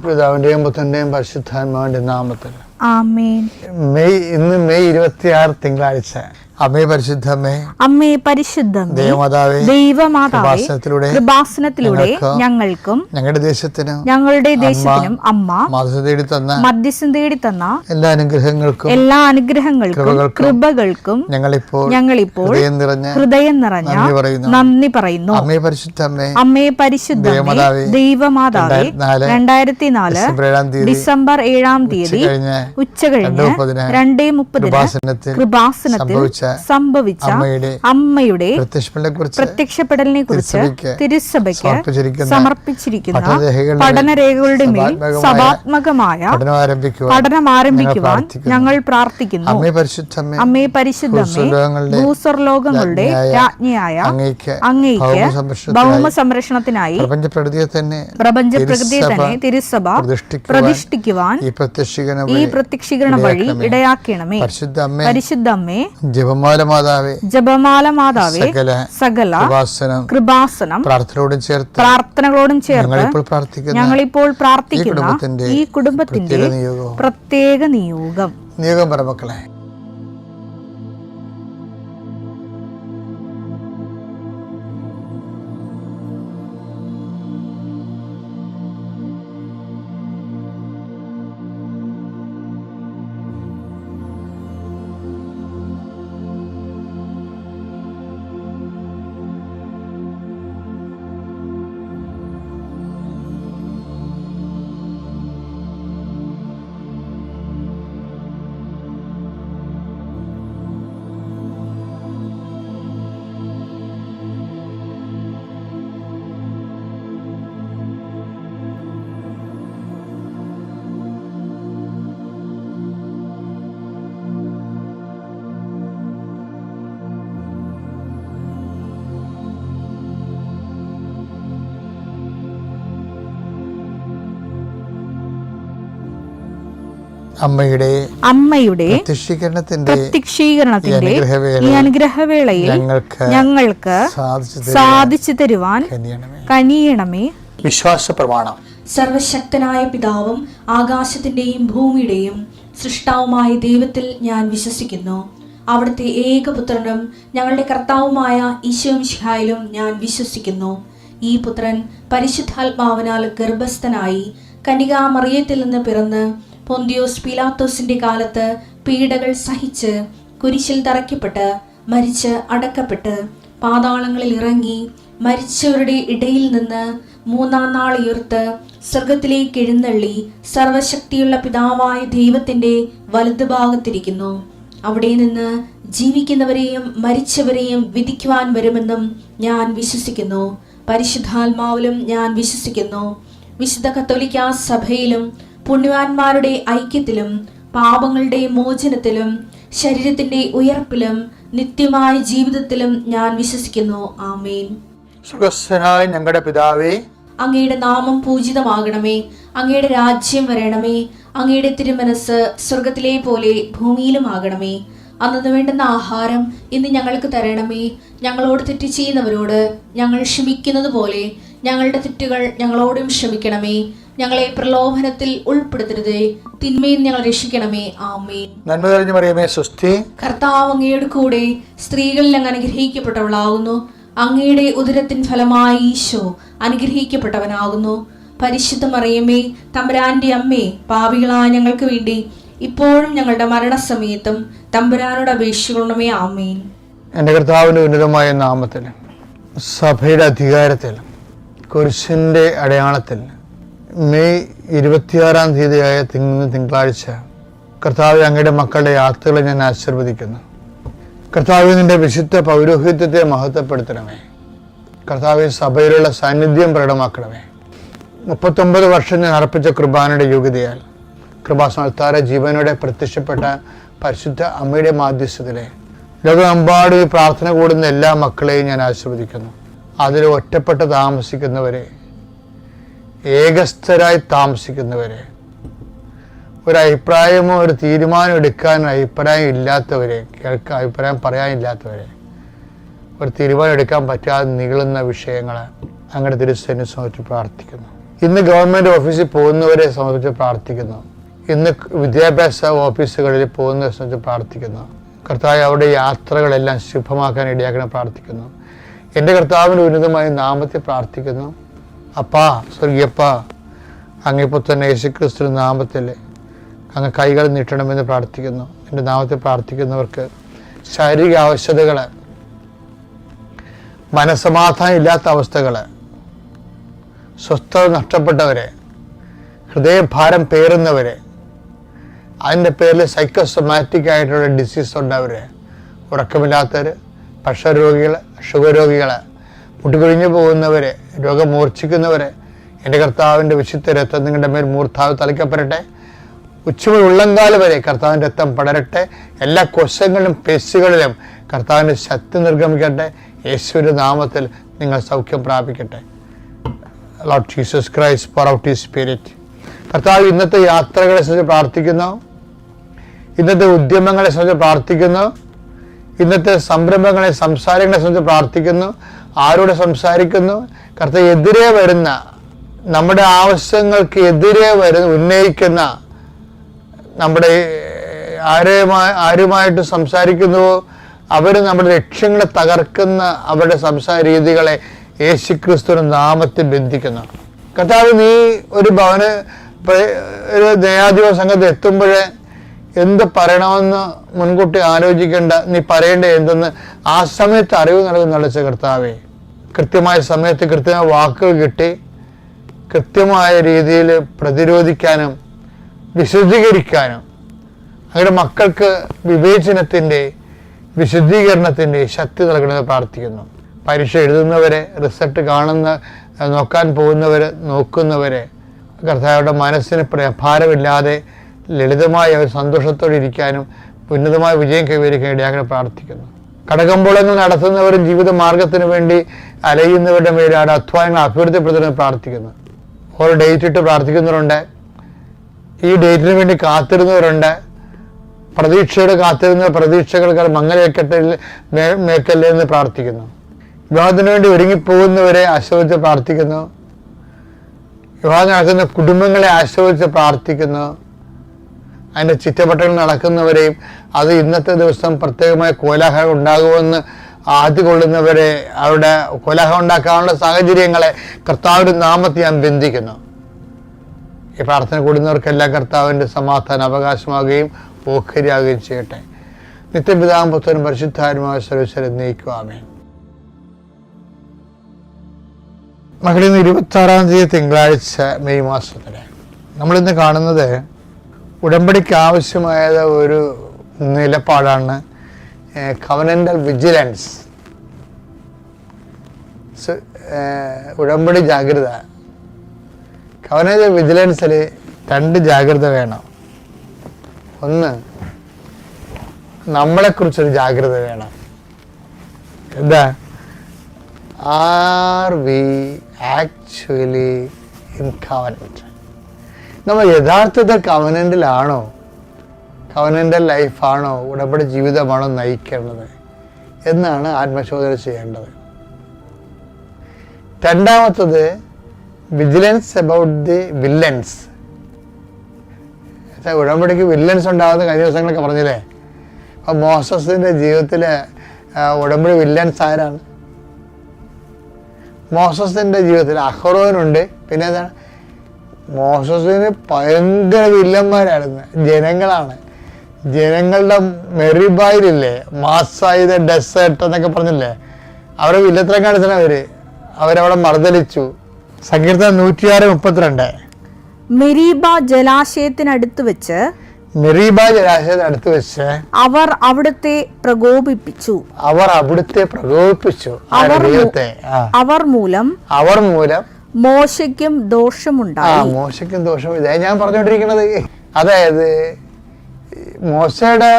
പിതാവിന്റെയും പുത്രന്റെയും പരിശുദ്ധാത്മാവിന്റെ നാമത്തിൽ ആമേൻ. ഇന്ന് മെയ് 26 തിങ്കളാഴ്ച. അമ്മേ പരിശുദ്ധമ്മേ, അമ്മേ പരിശുദ്ധമേ, ദൈവമാതാവേ, കൃപാസനത്തിലൂടെ ഞങ്ങൾക്കും ഞങ്ങളുടെ ദേശത്തിനും അമ്മ മധ്യസ്ഥം തേടി തന്ന എല്ലാ അനുഗ്രഹങ്ങൾക്കും കൃപകൾക്കും ഞങ്ങളിപ്പോൾ ഹൃദയം നിറഞ്ഞ നന്ദി പറയുന്നു. അമ്മേ പരിശുദ്ധമ്മേ, അമ്മേ പരിശുദ്ധമേ, ദൈവമാതാവേ, 2004 ഡിസംബർ 7-ാം തീയതി ഉച്ചകഴിഞ്ഞ് 2:30 കൃപാസനത്തിൽ സംഭവിച്ച അമ്മയുടെ പ്രത്യക്ഷപ്പെടലിനെ കുറിച്ച് തിരുസഭയ്ക്ക് സമർപ്പിച്ചിരിക്കുന്ന പഠനരേഖകളുടെ മേൽ സഭാത്മകമായ പഠനം ആരംഭിക്കുവാൻ ഞങ്ങൾ പ്രാർത്ഥിക്കുന്നു. അമ്മേ പരിശുദ്ധമേ, ഭൂസ്വർലോകങ്ങളുടെ രാജ്ഞിയായ അങ്ങേയ്ക്ക് ഭൗമ സംരക്ഷണത്തിനായി പ്രപഞ്ചപ്രകൃതിയെ തന്നെ തിരുസഭ പ്രതിഷ്ഠിക്കുവാൻ ഈ പ്രത്യക്ഷീകരണ വഴി ഇടയാക്കണമേ. പരിശുദ്ധമ്മേ, ജപമാല മാതാവേ, സകല കൃപാസനം പ്രാർത്ഥനകളോടും ചേർത്ത് ഞങ്ങളിപ്പോൾ പ്രാർത്ഥിക്കുന്ന ഈ കുടുംബത്തിന്റെ പ്രത്യേക നിയോഗം പറമക്കളെ. അമ്മയുടെ പ്രത്യക്ഷീകരണത്തിന്റെ ഈ അനുഗ്രഹവേളയിൽ ഞങ്ങൾക്ക് സാധിച്ചു തരുവാൻ കനിയണമേ. വിശ്വാസ പ്രമാണം. സർവശക്തനായ പിതാവും ആകാശത്തിന്റെയും ഭൂമിയുടെയും സൃഷ്ടാവുമായ ദൈവത്തിൽ ഞാൻ വിശ്വസിക്കുന്നു. അവിടുത്തെ ഏകപുത്രനും ഞങ്ങളുടെ കർത്താവുമായ ഈശോ മിശിഹായിലും ഞാൻ വിശ്വസിക്കുന്നു. ഈ പുത്രൻ പരിശുദ്ധാത്മാവിനാൽ ഗർഭസ്ഥനായി കന്യകാമറിയത്തിൽ നിന്ന് പിറന്ന് പൊന്തിയോസ് പീലാത്തോസിന്റെ കാലത്ത് പീഡകൾ സഹിച്ച് കുരിശിൽ തറയ്ക്കപ്പെട്ട് മരിച്ച് അടക്കപ്പെട്ട് പാതാളങ്ങളിൽ ഇറങ്ങി മരിച്ചവരുടെ ഇടയിൽ നിന്ന് 3-ാം നാൾ ഉയർത്ത് സ്വർഗത്തിലേക്ക് എഴുന്നള്ളി സർവശക്തിയുള്ള പിതാവായ ദൈവത്തിന്റെ വലതുഭാഗത്തിരിക്കുന്നു. അവിടെ നിന്ന് ജീവിക്കുന്നവരെയും മരിച്ചവരെയും വിധിക്കുവാൻ വരുമെന്നും ഞാൻ വിശ്വസിക്കുന്നു. പരിശുദ്ധാത്മാവിലും ഞാൻ വിശ്വസിക്കുന്നു. വിശുദ്ധ കത്തോലിക്കാ സഭയിലും പുണ്യവാന്മാരുടെ ഐക്യത്തിലും പാപങ്ങളുടെ മോചനത്തിലും ശരീരത്തിന്റെ ഉയർപ്പിലും നിത്യമായ ജീവിതത്തിലും ഞാൻ വിശ്വസിക്കുന്നു. ആമേൻ. സ്വർഗ്ഗസ്ഥനായ ഞങ്ങളുടെ പിതാവേ, അങ്ങയുടെ നാമം പൂജിതമാകണമേ. അങ്ങയുടെ രാജ്യം വരണമേ. അങ്ങയുടെ തിരുമനസ് സ്വർഗത്തിലെ പോലെ ഭൂമിയിലും ആകണമേ. അന്നു വേണ്ടുന്ന ആഹാരം ഇന്ന് ഞങ്ങൾക്ക് തരണമേ. ഞങ്ങളോട് തെറ്റ് ചെയ്യുന്നവരോട് ഞങ്ങൾ ക്ഷമിക്കുന്നത് പോലെ ഞങ്ങളുടെ തെറ്റുകൾ ഞങ്ങളോടും ക്ഷമിക്കണമേ. ഞങ്ങളെ പ്രലോഭനത്തിൽ ഉൾപ്പെടുത്തരുതേ, തിന്മയിൽ ഞങ്ങൾ രക്ഷിക്കണമേ. ആമേൻ. നന്മ നിറഞ്ഞ മറിയമേ, സ്വസ്തി. കർത്താവ് അങ്ങയുടെ കൂടെ സ്ത്രീകളിൽ അങ്ങ് അനുഗ്രഹിക്കപ്പെട്ടവളാകുന്നു. അങ്ങയുടെ ഉദരത്തിൻ ഫലമായി ഈശോ അനുഗ്രഹിക്കപ്പെട്ടവനാകുന്നു. പരിശുദ്ധ മറിയമേ, തമ്പുരാന്റെ അമ്മേ, പാപികളായ ഞങ്ങൾക്ക് വേണ്ടി ഇപ്പോഴും ഞങ്ങളുടെ മരണസമയത്തും തമ്പുരാനോട് അപേക്ഷിക്കണമേ. ആമേൻ. എൻ്റെ കർത്താവിൻ്റെ ഉന്നതമായ നാമത്തിൽ, സഭയുടെ അധികാരത്തിൽ, കുരിശിൻ്റെ അടയാളത്തിൽ മെയ് 26-ാം തീയതിയായ തിങ്കളാഴ്ച കർത്താവ് അങ്ങയുടെ മക്കളുടെ യാത്രകളെ ഞാൻ ആശീർവദിക്കുന്നു. കർത്താവ് നിന്റെ വിശുദ്ധ പൗരോഹിത്യത്തെ മഹത്വപ്പെടുത്തണമേ. കർത്താവ് സഭയിലുള്ള സാന്നിധ്യം പ്രകടമാക്കണമേ. 39 വർഷം ഞാൻ അർപ്പിച്ച കൃപാനയുടെ യോഗ്യതയാൽ കൃപാസനത്താര ജീവനോടെ പ്രത്യക്ഷപ്പെട്ട പരിശുദ്ധ അമ്മയുടെ മാധ്യസ്ഥതയിലെ ലോകമെമ്പാടും പ്രാർത്ഥന കൂടുന്ന എല്ലാ മക്കളെയും ഞാൻ ആശീർവദിക്കുന്നു. അതിൽ ഒറ്റപ്പെട്ട് താമസിക്കുന്നവരെ, ഏകസ്ഥരായി താമസിക്കുന്നവരെ, ഒരു അഭിപ്രായമോ ഒരു തീരുമാനം എടുക്കാൻ അഭിപ്രായം ഇല്ലാത്തവരെ, അഭിപ്രായം പറയാനില്ലാത്തവരെ, ഒരു തീരുമാനം എടുക്കാൻ പറ്റാതെ നീളുന്ന വിഷയങ്ങൾ അങ്ങയുടെ തിരുസന്നിധിയിൽ സമർപ്പിച്ച് പ്രാർത്ഥിക്കുന്നു. ഇന്ന് ഗവൺമെൻറ് ഓഫീസിൽ പോകുന്നവരെ സംബന്ധിച്ച് പ്രാർത്ഥിക്കുന്നു. ഇന്ന് വിദ്യാഭ്യാസ ഓഫീസുകളിൽ പോകുന്നവരെ സംബന്ധിച്ച് പ്രാർത്ഥിക്കുന്നു. കർത്താവ് അവിടെ യാത്രകളെല്ലാം ശുഭമാക്കാൻ ഇടയാക്കണം പ്രാർത്ഥിക്കുന്നു. എൻ്റെ കർത്താവിൻ്റെ ഉന്നതമായ നാമത്തിൽ പ്രാർത്ഥിക്കുന്നു. അപ്പാ, സ്വർഗീയപ്പാ, അങ്ങേ പുത്രൻ യേശുക്രിസ്തു നാമത്തിൽ അങ്ങ് കൈകൾ നീട്ടണമെന്ന് പ്രാർത്ഥിക്കുന്നു. എൻ്റെ നാമത്തിൽ പ്രാർത്ഥിക്കുന്നവർക്ക് ശാരീരിക ആവശ്യതകൾ, മനസ്സമാധാനം ഇല്ലാത്ത അവസ്ഥകൾ, സ്വസ്ഥത നഷ്ടപ്പെട്ടവരെ, ഹൃദയഭാരം പേറുന്നവരെ, അതിൻ്റെ പേരിൽ സൈക്കോസൊമാറ്റിക് ആയിട്ടുള്ള ഡിസീസ് ഉണ്ടവരെ, ഉറക്കമില്ലാത്തവർ, പ്രഷർ രോഗികൾ, ഷുഗർ രോഗികൾ, മുട്ടുകൊഴിഞ്ഞു പോകുന്നവരെ, രോഗം മൂർച്ഛിക്കുന്നവരെ, എൻ്റെ കർത്താവിൻ്റെ വിശുദ്ധ രക്തം നിങ്ങളുടെ മേൽ മൂർധാവ് തളിക്കപ്പെടട്ടെ. ഉച്ചമുതൽ ഉള്ളങ്കാല് വരെ കർത്താവിൻ്റെ രക്തം പടരട്ടെ. എല്ലാ കോശങ്ങളിലും പേശികളിലും കർത്താവിൻ്റെ ശക്തി നിർഗമിക്കട്ടെ. യേശുവിൻ്റെ നാമത്തിൽ നിങ്ങൾ സൗഖ്യം പ്രാപിക്കട്ടെ. Lord Jesus Christ, pour out his spirit. കർത്താവ് ഇന്നത്തെ യാത്രകളെ സംബന്ധിച്ച് പ്രാർത്ഥിക്കുന്നു. ഇന്നത്തെ ഉദ്യമങ്ങളെ സംബന്ധിച്ച് പ്രാർത്ഥിക്കുന്നു. ഇന്നത്തെ സംരംഭങ്ങളെ, സംസാരങ്ങളെ സംബന്ധിച്ച് പ്രാർത്ഥിക്കുന്നു. ആരോട് സംസാരിക്കുന്നു? കർത്താവ് എതിരെ വരുന്ന, നമ്മുടെ ആവശ്യങ്ങൾക്ക് എതിരെ ഉന്നയിക്കുന്ന, നമ്മുടെ ആരുമായിട്ട് സംസാരിക്കുന്നുവോ അവർ നമ്മുടെ ലക്ഷ്യങ്ങളെ തകർക്കുന്ന അവരുടെ സംസാര രീതികളെ യേശുക്രിസ്തുവിന്റെ നാമത്തിൽ ബന്ധിക്കുന്നു. കർത്താവ്, നീ ഒരു ഒരു ന്യായാധിപ സംഘത്തിൽ എത്തുമ്പോഴേ എന്ത് പറയണമെന്ന് മുൻകൂട്ടി ആലോചിക്കേണ്ട, നീ പറയേണ്ട എന്തെന്ന് ആ സമയത്ത് അറിവ് നൽകുന്നുള്ള കർത്താവേ, കൃത്യമായ സമയത്ത് കൃത്യമായ വാക്കുകൾ കിട്ടി കൃത്യമായ രീതിയിൽ പ്രതിരോധിക്കാനും വിശുദ്ധീകരിക്കാനും അവരുടെ മക്കൾക്ക് വിവേചനത്തിൻ്റെ, വിശുദ്ധീകരണത്തിൻ്റെ ശക്തി നൽകണമെന്ന് പ്രാർത്ഥിക്കുന്നു. പരീക്ഷ എഴുതുന്നവരെ, റിസൾട്ട് നോക്കാൻ പോകുന്നവരെ, നോക്കുന്നവരെ, കർത്താവരുടെ മനസ്സിന് ഭാരമില്ലാതെ ലളിതമായി അവർ സന്തോഷത്തോടെ ഇരിക്കാനും ഉന്നതമായ വിജയം കൈവരിക്കാൻ ഇടയാക്കാൻ പ്രാർത്ഥിക്കുന്നു. കടകമ്പോളങ്ങൾ നടത്തുന്നവരും ജീവിത മാർഗത്തിന് വേണ്ടി അലയുന്നവരുടെ മേലാണ് അധ്വാനങ്ങൾ അഭിവൃദ്ധിപ്പെടുത്തുന്നത് പ്രാർത്ഥിക്കുന്നു. ഓരോ ഡേറ്റ് ഇട്ട് പ്രാർത്ഥിക്കുന്നവരുണ്ട്. ഈ ഡേറ്റിന് വേണ്ടി കാത്തിരുന്നവരുണ്ട്. പ്രതീക്ഷയോടെ കാത്തിരുന്ന പ്രതീക്ഷകൾക്ക് മങ്ങലേക്കട്ടെ മേക്കല്ലേ എന്ന് പ്രാർത്ഥിക്കുന്നു. വിവാഹത്തിന് വേണ്ടി ഒരുങ്ങിപ്പോകുന്നവരെ ആശ്രയിച്ച് പ്രാർത്ഥിക്കുന്നു. വിവാഹം നടക്കുന്ന കുടുംബങ്ങളെ ആശ്രയിച്ച് പ്രാർത്ഥിക്കുന്നു. അതിൻ്റെ ചുറ്റവട്ടങ്ങൾ നടക്കുന്നവരെയും അത് ഇന്നത്തെ ദിവസം പ്രത്യേകമായ കോലാഹലം ഉണ്ടാകുമെന്ന് ആദ്യ കൊള്ളുന്നവരെ, അവരുടെ കോലാഹലം ഉണ്ടാക്കാനുള്ള സാഹചര്യങ്ങളെ കർത്താവിൻ്റെ നാമത്തിൽ ഞാൻ ബന്ധിക്കുന്നു. ഈ പ്രാർത്ഥന കൂടുന്നവർക്കെല്ലാം കർത്താവിൻ്റെ സമാധാനം അവകാശമാകുകയും ഓഹരിയാകുകയും ചെയ്യട്ടെ. നിത്യപിതാവും പുത്രനും പരിശുദ്ധാത്മാവുമായ സർവ്വേശ്വരൻ നയിക്കുവാമേൻ. മകളിൽ നിന്ന് 26-ാം തീയതി തിങ്കളാഴ്ച മെയ് മാസത്തില് നമ്മളിന്ന് കാണുന്നത് ഉടമ്പടിക്ക് ആവശ്യമായ ഒരു നിലപാടാണ് കവനൻ്റൽ വിജിലൻസ്, ഉടമ്പടി ജാഗ്രത. കവനൻ്റൽ വിജിലൻസിൽ 2 ജാഗ്രത വേണം. ഒന്ന്, നമ്മളെക്കുറിച്ചൊരു ജാഗ്രത വേണം. എന്താ? Are we actually in covenant? നമ്മൾ യഥാർത്ഥത്തിൽ കവനന്റിലാണോ? കവനന്റൽ ലൈഫാണോ, ഉടമ്പടി ജീവിതമാണോ നയിക്കേണ്ടത് എന്നാണ് ആത്മശോധന ചെയ്യേണ്ടത്. രണ്ടാമത്തത്, വിജിലൻസ് അബൌട്ട് ദി വില്ലൻസ്. ഉടമ്പടിക്ക് വില്ലൻസ് ഉണ്ടാകുന്ന കഴിഞ്ഞ ദിവസങ്ങളൊക്കെ പറഞ്ഞില്ലേ? അപ്പം മോസസിൻ്റെ ജീവിതത്തിൽ ഉടമ്പടി വില്ലൻസ് ആരാണ്? മോസസിൻ്റെ ജീവിതത്തിൽ അഹ്റോനുണ്ട്. പിന്നെ എന്താണ്? മോസസിന് ഭയങ്കര വില്ലന്മാരായിരുന്നു. ജനങ്ങളാണ്. ജനങ്ങളുടെ മെറിബായിലില്ലേ, മാസായത് ഡെസേർട്ട് എന്നൊക്കെ പറഞ്ഞില്ലേ, അവരെ വില്ലത്തരം കാണിച്ചാണ് അവരവിടെ മർദ്ദലിച്ചു. സങ്കീർത്തനം 106:32. മെരീബ ജലാശയത്തിനടുത്ത് വെച്ച് അവർ അവിടുത്തെ പ്രകോപിപ്പിച്ചു. അവർ മൂലം മോശയ്ക്കും ദോഷമുണ്ടായി. മോശയ്ക്കും ദോഷം. ഇതായി ഞാൻ പറഞ്ഞുകൊണ്ടിരിക്കുന്നത്. അതായത് മോശയുടെ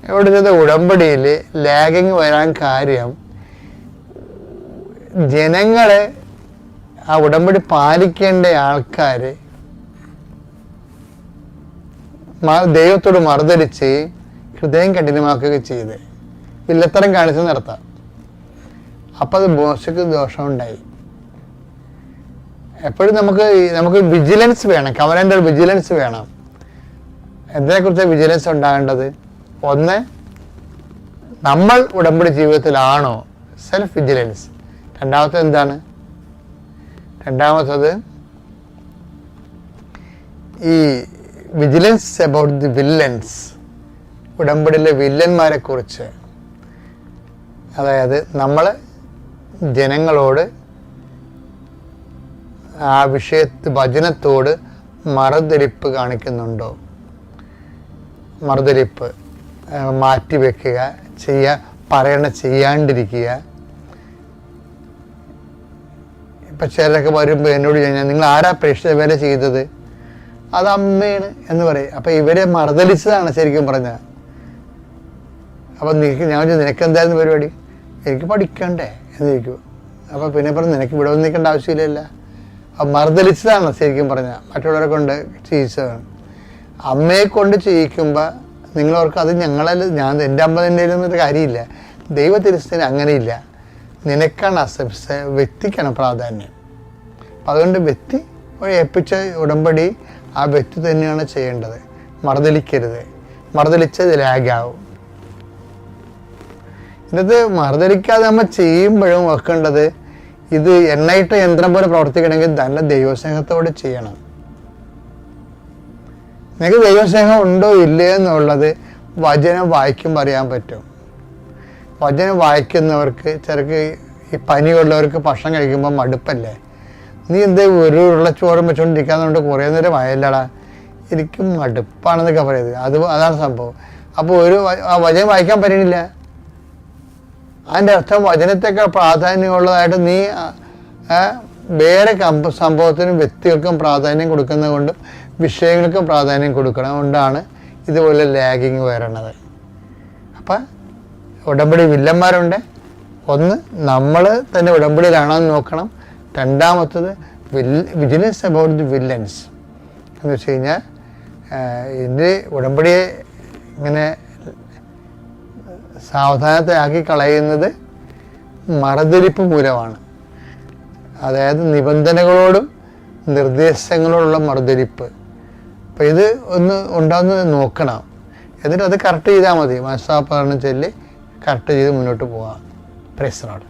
ഇവിടെ ഉടമ്പടിയിൽ ലാഗിങ് വരാൻ കാര്യം, ജനങ്ങളെ, ആ ഉടമ്പടി പാലിക്കേണ്ട ആൾക്കാർ ദൈവത്തോട് മറുതലിച്ച് ഹൃദയം കഠിനമാക്കുകയും ചെയ്ത് വില്ലത്തരം കാണിച്ച് നടത്താം. അപ്പം അത് മോശയ്ക്ക് ദോഷമുണ്ടായി. എപ്പോഴും നമുക്ക് വിജിലൻസ് വേണം, കവനൻ്റൽ വിജിലൻസ് വേണം. എന്തിനെക്കുറിച്ച് വിജിലൻസ് ഉണ്ടാകേണ്ടത്? ഒന്ന്, നമ്മൾ ഉടമ്പടി ജീവിതത്തിലാണോ, സെൽഫ് വിജിലൻസ്. രണ്ടാമത്തത് എന്താണ്? രണ്ടാമത്തത് ഈ വിജിലൻസ് അബൌട്ട് ദി വില്ലൻസ്, ഉടമ്പടിയിലെ വില്ലന്മാരെ കുറിച്ച്. അതായത് നമ്മൾ ജനങ്ങളോട് ആ വചനത്തോട് മറുതലിപ്പ് കാണിക്കുന്നുണ്ടോ? മറുതലിപ്പ്, മാറ്റിവെക്കുക, ചെയ്യാണ്ടിരിക്കുക. ഇപ്പം ചിലരൊക്കെ വരുമ്പോൾ എന്നോട് ചോദിച്ചാൽ നിങ്ങൾ ആരാ പ്രേക്ഷിത വേല ചെയ്തത്? അത് അമ്മയാണ് എന്ന് പറയും. അപ്പം ഇവരെ മറുതലിച്ചതാണ് ശരിക്കും പറഞ്ഞാൽ. അപ്പം ഞാൻ നിനക്ക് എന്തായിരുന്നു പരിപാടി? എനിക്ക് പഠിക്കണ്ടേ എന്ന് ചോദിക്കും. അപ്പം പിന്നെ പറഞ്ഞു നിനക്ക് ഇവിടെ വന്ന് നിൽക്കേണ്ട ആവശ്യമില്ലല്ല. അപ്പം മറുതലിച്ചതാണ് ശരിക്കും പറഞ്ഞാൽ, മറ്റുള്ളവരെ കൊണ്ട് ചെയ്യിച്ചതാണ്. അമ്മയെ കൊണ്ട് ചെയ്യിക്കുമ്പോൾ നിങ്ങളവർക്ക് അത് എൻ്റെ അമ്മ എൻ്റെ കാര്യമില്ല. ദൈവത്തിരുസ്ഥന് അങ്ങനെയില്ല. നിനക്കാണ് വ്യക്തിക്കാണ് പ്രാധാന്യം. അപ്പം അതുകൊണ്ട് വ്യക്തി ഏൽപ്പിച്ച ഉടമ്പടി ആ വ്യക്തി തന്നെയാണ് ചെയ്യേണ്ടത്. മറുതലിക്കരുത്. മറുതലിച്ചത് ലാഗാവും. ഇന്നത്തെ മറുതലിക്കാതെ നമ്മൾ ചെയ്യുമ്പോഴും വെക്കേണ്ടത് ഇത് എണ്ണയിട്ട യന്ത്രം പോലെ പ്രവർത്തിക്കണമെങ്കിൽ നല്ല ദൈവസ്നേഹത്തോടെ ചെയ്യണം. നിനക്ക് ദൈവസ്നേഹം ഉണ്ടോ ഇല്ലേ എന്നുള്ളത് വചനം വായിക്കുമ്പോൾ അറിയാൻ പറ്റും. വചനം വായിക്കുന്നവർക്ക് ചിലർക്ക് ഈ പനിയുള്ളവർക്ക് ഭക്ഷണം കഴിക്കുമ്പോൾ മടുപ്പല്ലേ? നീ എന്തേ ഒരു ഉരുളച്ചോറും വെച്ചുകൊണ്ടിരിക്കാന്നുകൊണ്ട് കുറേ നേരം ആയല്ലടാ, എനിക്ക് മടുപ്പാണെന്നൊക്കെ പറയുന്നത്. അതാണ് സംഭവം. അപ്പോൾ വചനം വായിക്കാൻ പറ്റണില്ല. അതിൻ്റെ അർത്ഥം വചനത്തേക്കാൾ പ്രാധാന്യമുള്ളതായിട്ട് നീ വേറെ സംഭവത്തിനും വ്യക്തികൾക്കും പ്രാധാന്യം കൊടുക്കുന്നത് കൊണ്ടും വിഷയങ്ങൾക്കും പ്രാധാന്യം കൊടുക്കണം കൊണ്ടാണ് ഇതുപോലെ ലാഗിങ് വരണത്. അപ്പം ഉടമ്പടി വില്ലന്മാരുണ്ട്. ഒന്ന്, നമ്മൾ തന്നെ ഉടമ്പടിയിലാണോ എന്ന് നോക്കണം. രണ്ടാമത്തത് വിജിലൻസ് അബൌട്ട് ദി വില്ലൻസ് എന്ന് വെച്ച് കഴിഞ്ഞാൽ ഇതിൻ്റെ ഉടമ്പടിയെ ഇങ്ങനെ സാവധാനത്തിലാക്കി കളയുന്നത് മറുതലിപ്പ് മൂലമാണ്. അതായത് നിബന്ധനകളോടും നിർദ്ദേശങ്ങളോടുള്ള മറുതലിപ്പ്. അപ്പം ഇത് ഉണ്ടാകുന്നത് നോക്കണം. എന്നിട്ട് അത് കറക്റ്റ് ചെയ്താൽ മതി. മനസ്സാപ്പറഞ്ഞ് ചൊല്ലി കറക്റ്റ് ചെയ്ത് മുന്നോട്ട് പോകാം. Praise the Lord.